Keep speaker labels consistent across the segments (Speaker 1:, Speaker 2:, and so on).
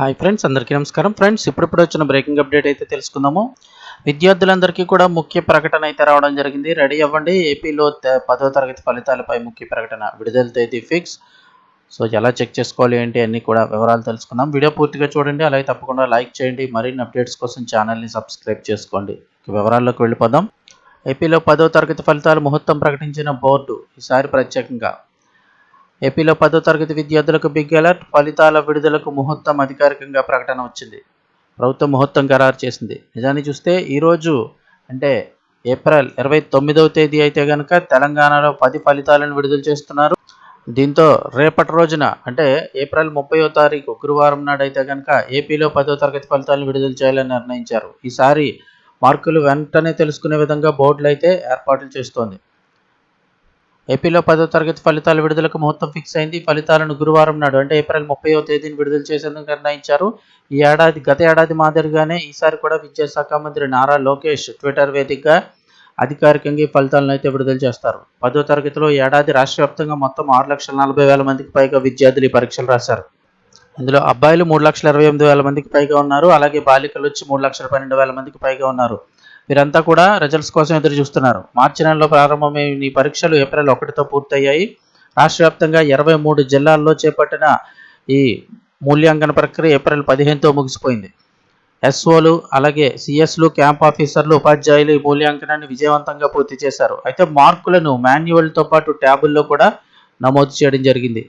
Speaker 1: Hi friends, అందరికీ నమస్కారం. Friends, ఇప్పుడిప్పుడు వచ్చిన బ్రేకింగ్ అప్డేట్ అయితే తెలుసుకుందాము. విద్యార్థులందరికీ కూడా ముఖ్య ప్రకటన అయితే రావడం జరిగింది. రెడీ అవ్వండి. ఏపీలో 10వ తరగతి ఫలితాలపై ముఖ్య ప్రకటన, విడుదల తేదీ ఫిక్స్. సో ఎలా చెక్ చేసుకోవాలి ఏంటి అన్నీ కూడా వివరాలు తెలుసుకుందాం. వీడియో పూర్తిగా చూడండి, అలాగే తప్పకుండా లైక్ చేయండి. మరిన్ని అప్డేట్స్ కోసం ఛానల్ని సబ్స్క్రైబ్ చేసుకోండి. వివరాల్లోకి వెళ్ళిపోదాం. ఏపీలో 10వ తరగతి ఫలితాలు ముహూర్తం ప్రకటించిన బోర్డు ఈసారి ప్రత్యేకంగా. ఏపీలో 10వ తరగతి విద్యార్థులకు బిగ్ అలర్ట్. ఫలితాల విడుదలకు ముహూర్తం అధికారికంగా ప్రకటన వచ్చింది. ప్రభుత్వం ముహూర్తం ఖరారు చేసింది. నిజాన్ని చూస్తే ఈరోజు అంటే ఏప్రిల్ 29వ తేదీ అయితే కనుక తెలంగాణలో 10 ఫలితాలను విడుదల చేస్తున్నారు. దీంతో రేపటి రోజున అంటే ఏప్రిల్ 30వ తారీఖు గురువారం నాడు అయితే కనుక ఏపీలో 10వ తరగతి ఫలితాలను విడుదల చేయాలని నిర్ణయించారు. ఈసారి మార్కులు వెంటనే తెలుసుకునే విధంగా బోర్డులు అయితే ఏర్పాట్లు చేస్తోంది. ఏపీలో 10వ తరగతి ఫలితాల విడుదలకు ముహూర్తం ఫిక్స్ అయింది. ఫలితాలను గురువారం నాడు అంటే ఏప్రిల్ 30వ తేదీని విడుదల చేసేందుకు నిర్ణయించారు. గత ఏడాది మాదిరిగానే ఈసారి కూడా విద్యాశాఖ మంత్రి నారా లోకేష్ ట్విట్టర్ వేదికగా అధికారికంగా ఈ ఫలితాలను అయితే విడుదల చేస్తారు. 10వ తరగతిలో ఏడాది రాష్ట్ర వ్యాప్తంగా మొత్తం 6,40,000 మందికి పైగా విద్యార్థులు ఈ పరీక్షలు రాశారు. ఇందులో అబ్బాయిలు 3,28,000 మందికి పైగా ఉన్నారు. అలాగే బాలికలు వచ్చి 3,12,000 మందికి పైగా ఉన్నారు. వీరంతా కూడా రిజల్ట్స్ కోసం ఎదురు చూస్తున్నారు. మార్చి నెలలో ప్రారంభమైన ఈ పరీక్షలు ఏప్రిల్ 1తో పూర్తయ్యాయి. రాష్ట్ర వ్యాప్తంగా 23 జిల్లాల్లో చేపట్టిన ఈ మూల్యాంకన ప్రక్రియ ఏప్రిల్ 15తో ముగిసిపోయింది. ఎస్ఓలు అలాగే సిఎస్లు, క్యాంప్ ఆఫీసర్లు, ఉపాధ్యాయులు ఈ మూల్యాంకనాన్ని విజయవంతంగా పూర్తి చేశారు. అయితే మార్కులను మాన్యువల్తో పాటు ట్యాబుల్లో కూడా నమోదు చేయడం జరిగింది.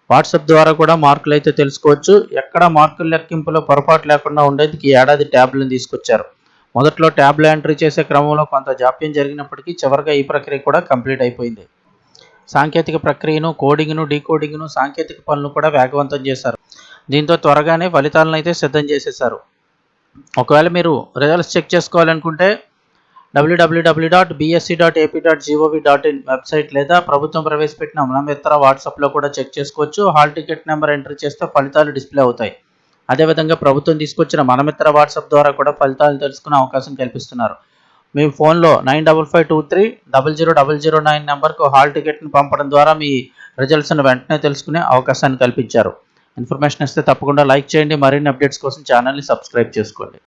Speaker 1: వాట్సాప్ ద్వారా కూడా మార్కులు అయితే తెలుసుకోవచ్చు. ఎక్కడ మార్కుల లెక్కింపులో పొరపాటు లేకుండా ఉండేందుకు ఈ ఏడాది ట్యాబ్లను తీసుకొచ్చారు. మొదట్లో ట్యాబ్లో ఎంట్రీ చేసే క్రమంలో కొంత జాప్యం జరిగినప్పటికీ చివరిగా ఈ ప్రక్రియ కూడా కంప్లీట్ అయిపోయింది. సాంకేతిక ప్రక్రియను, కోడింగ్ను, డీకోడింగ్ను, సాంకేతిక పనులు కూడా వేగవంతం చేశారు. దీంతో త్వరగానే ఫలితాలను అయితే సిద్ధం చేసేశారు. ఒకవేళ మీరు రిజల్ట్స్ చెక్ చేసుకోవాలనుకుంటే www.bsc.ap.gov.in వెబ్సైట్ లేదా ప్రభుత్వం ప్రవేశపెట్టిన మనమిత్ర వాట్సాప్లో కూడా చెక్ చేసుకోవచ్చు. హాల్ టికెట్ నెంబర్ ఎంట్రీ చేస్తే ఫలితాలు డిస్ప్లే అవుతాయి. అదేవిధంగా ప్రభుత్వం తీసుకొచ్చిన మనమిత్ర వాట్సాప్ ద్వారా కూడా ఫలితాలు తెలుసుకునే అవకాశం కల్పిస్తున్నారు. మీ ఫోన్లో 9553300009 నెంబర్కు హాల్ టికెట్ని పంపడం ద్వారా మీ రిజల్ట్స్ను వెంటనే తెలుసుకునే అవకాశాన్ని కల్పించారు. ఇన్ఫర్మేషన్ ఇస్తే తప్పకుండా లైక్ చేయండి. మరిన్ని అప్డేట్స్ కోసం ఛానల్ని సబ్స్క్రైబ్ చేసుకోండి.